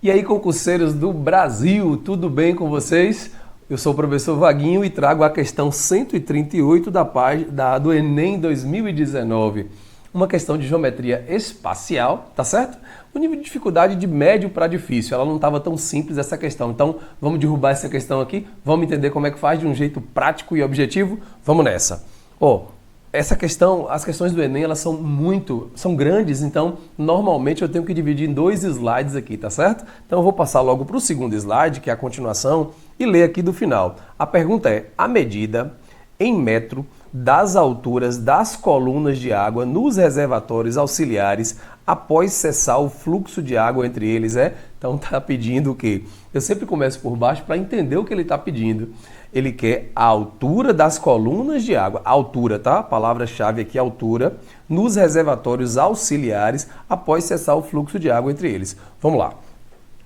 E aí, concurseiros do Brasil, tudo bem com vocês? Eu sou o professor Vaguinho e trago a questão 138 do Enem 2019. Uma questão de geometria espacial, tá certo? O nível de dificuldade de médio para difícil. Ela não estava tão simples essa questão. Então, vamos derrubar essa questão aqui, vamos entender como é que faz de um jeito prático e objetivo? Vamos nessa. Essa questão, as questões do Enem, elas são grandes, então normalmente eu tenho que dividir em 2 slides aqui, tá certo? Então eu vou passar logo para o segundo slide, que é a continuação, e ler aqui do final. A pergunta é: a medida em metro das alturas das colunas de água nos reservatórios auxiliares após cessar o fluxo de água entre eles Então tá pedindo o quê? Eu sempre começo por baixo para entender o que ele está pedindo. Ele quer a altura das colunas de água, altura, tá? A palavra-chave aqui é altura, nos reservatórios auxiliares após cessar o fluxo de água entre eles. Vamos lá.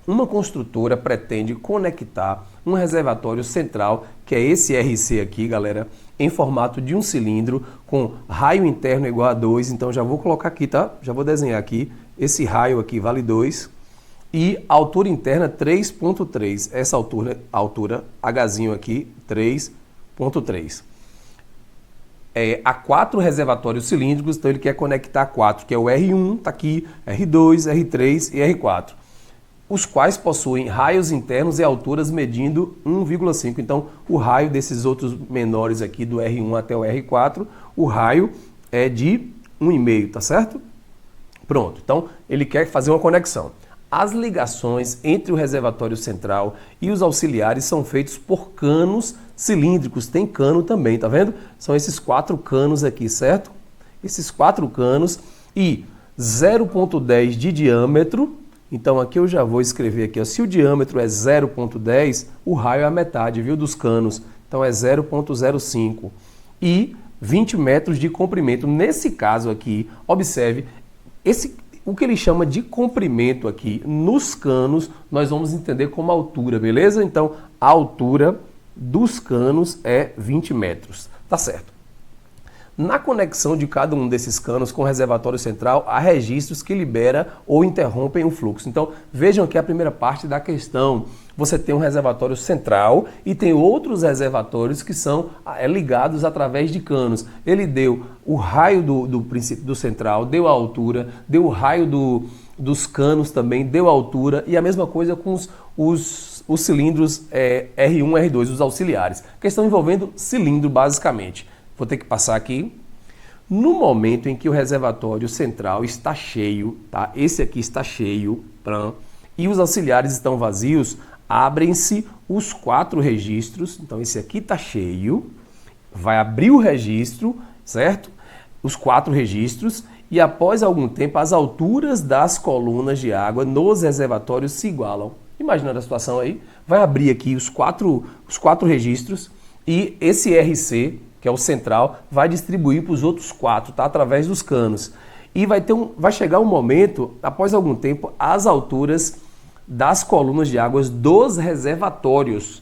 Uma construtora pretende conectar um reservatório central, que é esse RC aqui, galera, em formato de um cilindro com raio interno igual a 2. Então já vou colocar aqui, tá? Já vou desenhar aqui. Esse raio aqui vale 2. E altura interna 3.3. Essa altura Hzinho aqui, 3.3. Há 4 reservatórios cilíndricos, então ele quer conectar 4, que é o R1, tá aqui, R2, R3 e R4. Os quais possuem raios internos e alturas medindo 1,5. Então, o raio desses outros menores aqui, do R1 até o R4, o raio é de 1,5, tá certo? Pronto, então ele quer fazer uma conexão. As ligações entre o reservatório central e os auxiliares são feitos por canos cilíndricos. Tem cano também, tá vendo? São esses 4 canos aqui, certo? Esses 4 canos e 0,10 de diâmetro. Então aqui eu já vou escrever aqui, ó, se o diâmetro é 0,10, o raio é a metade, viu, dos canos. Então é 0,05 e 20 metros de comprimento. Nesse caso aqui, observe, o que ele chama de comprimento aqui nos canos, nós vamos entender como altura, beleza? Então a altura dos canos é 20 metros, tá certo? Na conexão de cada um desses canos com o reservatório central, há registros que libera ou interrompem o fluxo. Então, vejam aqui a primeira parte da questão. Você tem um reservatório central e tem outros reservatórios que são ligados através de canos. Ele deu o raio do central, deu a altura, deu o raio dos canos também, deu a altura, e a mesma coisa com os cilindros R1 e R2, os auxiliares. Questão envolvendo cilindro, basicamente. Vou ter que passar aqui. No momento em que o reservatório central está cheio, tá? Esse aqui está cheio, e os auxiliares estão vazios, abrem-se os 4 registros. Então esse aqui está cheio, vai abrir o registro, certo? Os 4 registros, e após algum tempo as alturas das colunas de água nos reservatórios se igualam. Imaginando a situação aí, vai abrir aqui os quatro registros e esse RC, que é o central, vai distribuir para os outros 4, tá? Através dos canos. E vai chegar um momento, após algum tempo, as alturas das colunas de águas dos reservatórios.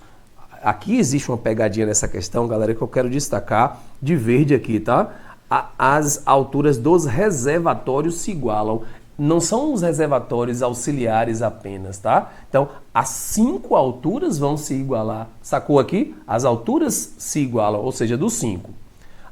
Aqui existe uma pegadinha nessa questão, galera, que eu quero destacar de verde aqui, tá? As alturas dos reservatórios se igualam. Não são os reservatórios auxiliares apenas, tá? Então, as 5 alturas vão se igualar. Sacou aqui? As alturas se igualam, ou seja, dos 5.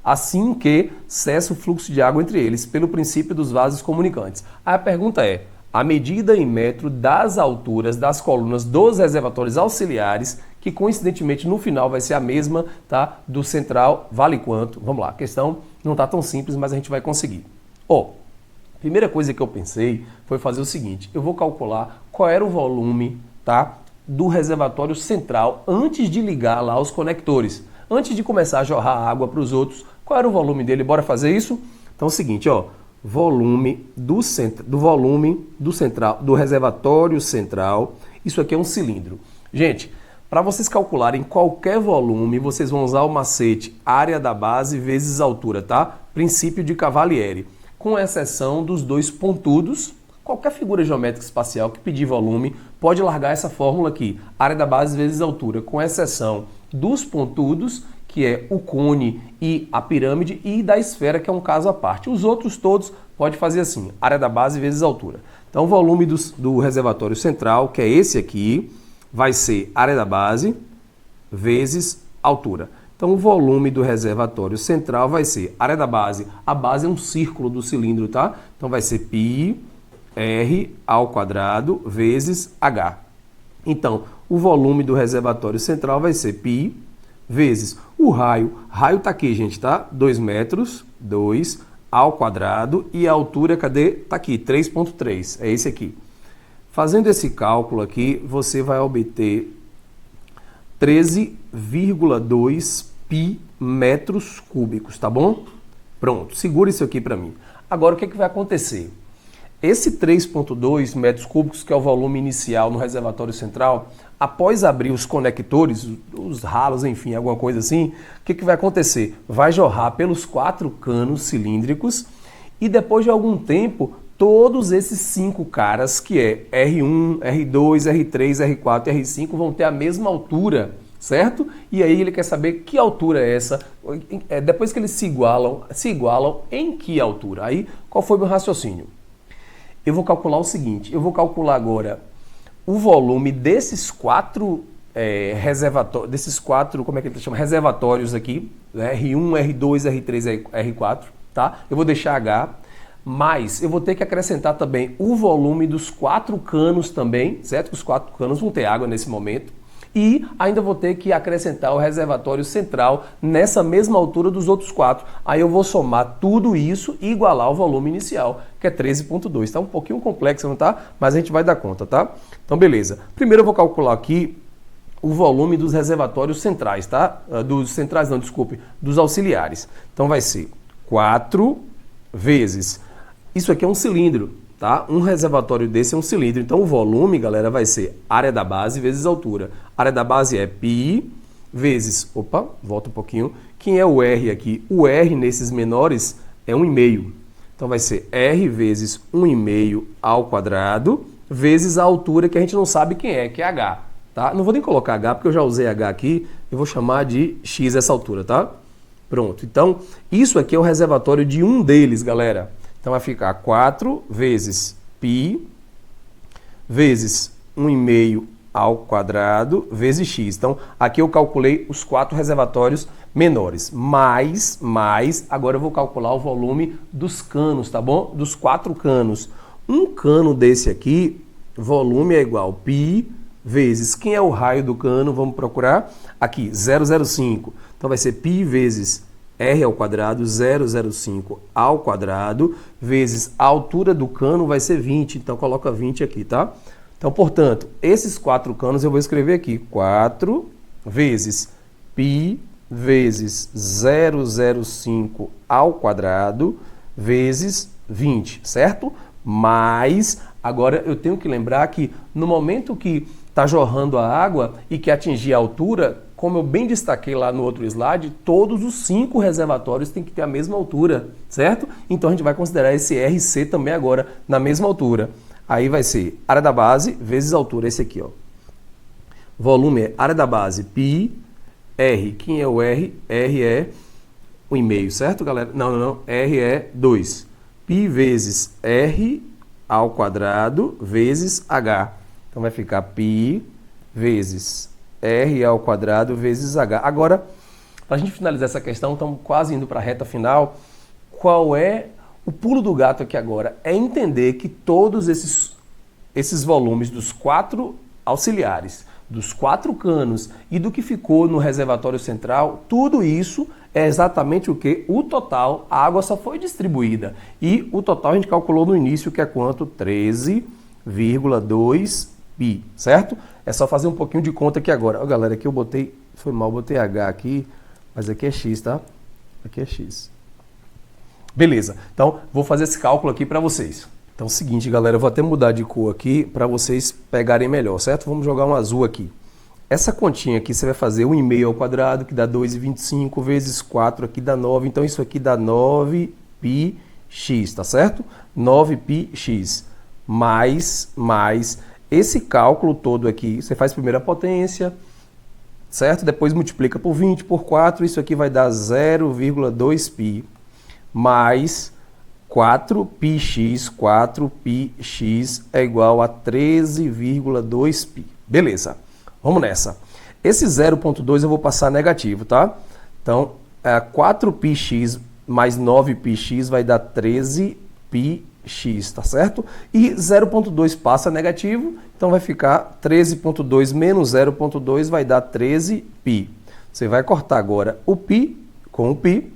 Assim que cessa o fluxo de água entre eles, pelo princípio dos vasos comunicantes. Aí a pergunta é: a medida em metro das alturas das colunas dos reservatórios auxiliares, que coincidentemente no final vai ser a mesma, tá? Do central, vale quanto? Vamos lá, a questão não está tão simples, mas a gente vai conseguir. Primeira coisa que eu pensei foi fazer o seguinte: eu vou calcular qual era o volume, tá, do reservatório central antes de ligar lá os conectores. Antes de começar a jorrar água para os outros, qual era o volume dele? Bora fazer isso? Então é o seguinte, volume do reservatório central. Isso aqui é um cilindro. Gente, para vocês calcularem qualquer volume, vocês vão usar o macete área da base vezes altura, tá? Princípio de Cavalieri. Com exceção dos 2 pontudos, qualquer figura geométrica espacial que pedir volume pode largar essa fórmula aqui, área da base vezes altura, com exceção dos pontudos, que é o cone e a pirâmide, e da esfera, que é um caso à parte. Os outros todos pode fazer assim, área da base vezes altura. Então, o volume do reservatório central, que é esse aqui, vai ser área da base vezes altura. Então, o volume do reservatório central vai ser área da base. A base é um círculo do cilindro, tá? Então, vai ser πr ao quadrado vezes h. Então, o volume do reservatório central vai ser π vezes o raio. Raio tá aqui, gente, tá? 2 metros, 2 ao quadrado. E a altura, cadê? Tá aqui, 3,3. É esse aqui. Fazendo esse cálculo aqui, você vai obter 13,2 π metros cúbicos, tá bom? Pronto, segura isso aqui para mim. Agora, o que vai acontecer? Esse 3,2 metros cúbicos, que é o volume inicial no reservatório central, após abrir os conectores, os ralos, enfim, alguma coisa assim, o que vai acontecer? Vai jorrar pelos 4 canos cilíndricos e depois de algum tempo, todos esses 5 caras, que é R1, R2, R3, R4 e R5, vão ter a mesma altura, certo? E aí ele quer saber que altura é essa. Depois que eles se igualam em que altura? Aí, qual foi o meu raciocínio? Eu vou calcular o seguinte, eu vou calcular agora o volume desses 4 reservatórios, como é que ele chama? Reservatórios aqui, né? R1, R2, R3, R4, tá? Eu vou deixar H, mas eu vou ter que acrescentar também o volume dos 4 canos também, certo? Os 4 canos vão ter água nesse momento. E ainda vou ter que acrescentar o reservatório central nessa mesma altura dos outros 4. Aí eu vou somar tudo isso e igualar o volume inicial, que é 13,2. Tá um pouquinho complexo, não tá? Mas a gente vai dar conta, tá? Então, beleza. Primeiro eu vou calcular aqui o volume dos reservatórios centrais, tá? Dos centrais não, desculpe, dos auxiliares. Então vai ser 4 vezes... Isso aqui é um cilindro, tá? Um reservatório desse é um cilindro. Então o volume, galera, vai ser área da base vezes altura. A área da base é π vezes... Opa, volta um pouquinho. Quem é o R aqui? O R nesses menores é 1,5. Então vai ser R vezes 1,5 ao quadrado vezes a altura que a gente não sabe quem é, que é H. Tá? Não vou nem colocar H, porque eu já usei H aqui. Eu vou chamar de X essa altura, tá? Pronto. Então, isso aqui é o reservatório de um deles, galera. Então vai ficar 4 vezes π vezes 1,5 ao quadrado vezes x. Então aqui eu calculei os 4 reservatórios menores. Mais, agora eu vou calcular o volume dos canos, tá bom? Dos 4 canos. Um cano desse aqui, volume é igual a π vezes, quem é o raio do cano? Vamos procurar aqui, 0,05. Então vai ser π vezes R ao quadrado, 0,05 ao quadrado, vezes a altura do cano vai ser 20, então coloca 20 aqui, tá? Então, portanto, esses 4 canos eu vou escrever aqui, 4 vezes π vezes 0,05 ao quadrado, vezes 20, certo? Mas, agora eu tenho que lembrar que no momento que está jorrando a água e que atingir a altura, como eu bem destaquei lá no outro slide, todos os 5 reservatórios têm que ter a mesma altura, certo? Então a gente vai considerar esse RC também agora na mesma altura. Aí vai ser área da base vezes altura, esse aqui, ó. Volume é área da base, π, R, quem é o R? R é 1,5, certo, galera? Não, R é 2. π vezes R ao quadrado vezes H. Então vai ficar π vezes R ao quadrado vezes H. Agora, para a gente finalizar essa questão, estamos quase indo para a reta final. Qual é o pulo do gato aqui agora? É entender que todos esses volumes dos 4 auxiliares, dos 4 canos e do que ficou no reservatório central, tudo isso é exatamente o que? O total, a água só foi distribuída. E o total a gente calculou no início, que é quanto? 13,2 π, certo? É só fazer um pouquinho de conta aqui agora. Ó, galera, aqui eu botei, foi mal, botei H aqui, mas aqui é X, tá? Aqui é X. Beleza, então vou fazer esse cálculo aqui para vocês. Então é o seguinte, galera, eu vou até mudar de cor aqui para vocês pegarem melhor, certo? Vamos jogar um azul aqui. Essa continha aqui você vai fazer 1,5 ao quadrado, que dá 2,25, vezes 4 aqui dá 9. Então isso aqui dá 9πx, tá certo? 9πx mais esse cálculo todo aqui. Você faz primeiro a potência, certo? Depois multiplica por 20, por 4. Isso aqui vai dar 0,2π mais 4πx é igual a 13,2π. Beleza, vamos nessa. Esse 0,2 eu vou passar negativo, tá? Então, 4πx mais 9πx vai dar 13πx, tá certo? E 0,2 passa negativo, então vai ficar 13,2 menos 0,2 vai dar 13π. Você vai cortar agora o π com o π,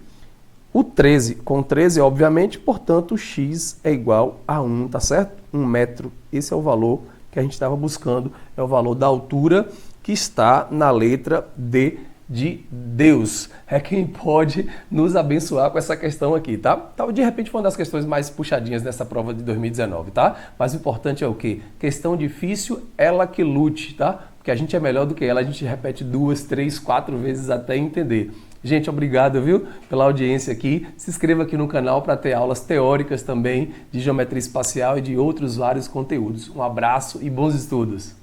o 13 com 13, obviamente, portanto, o x é igual a 1, tá certo? 1 metro, esse é o valor que a gente estava buscando, é o valor da altura que está na letra D de Deus. É quem pode nos abençoar com essa questão aqui, tá? De repente foi uma das questões mais puxadinhas nessa prova de 2019, tá? Mas o importante é o quê? Questão difícil, ela que lute, tá? Porque a gente é melhor do que ela, a gente repete 2, 3, 4 vezes até entender. Gente, obrigado, viu, pela audiência aqui. Se inscreva aqui no canal para ter aulas teóricas também de geometria espacial e de outros vários conteúdos. Um abraço e bons estudos!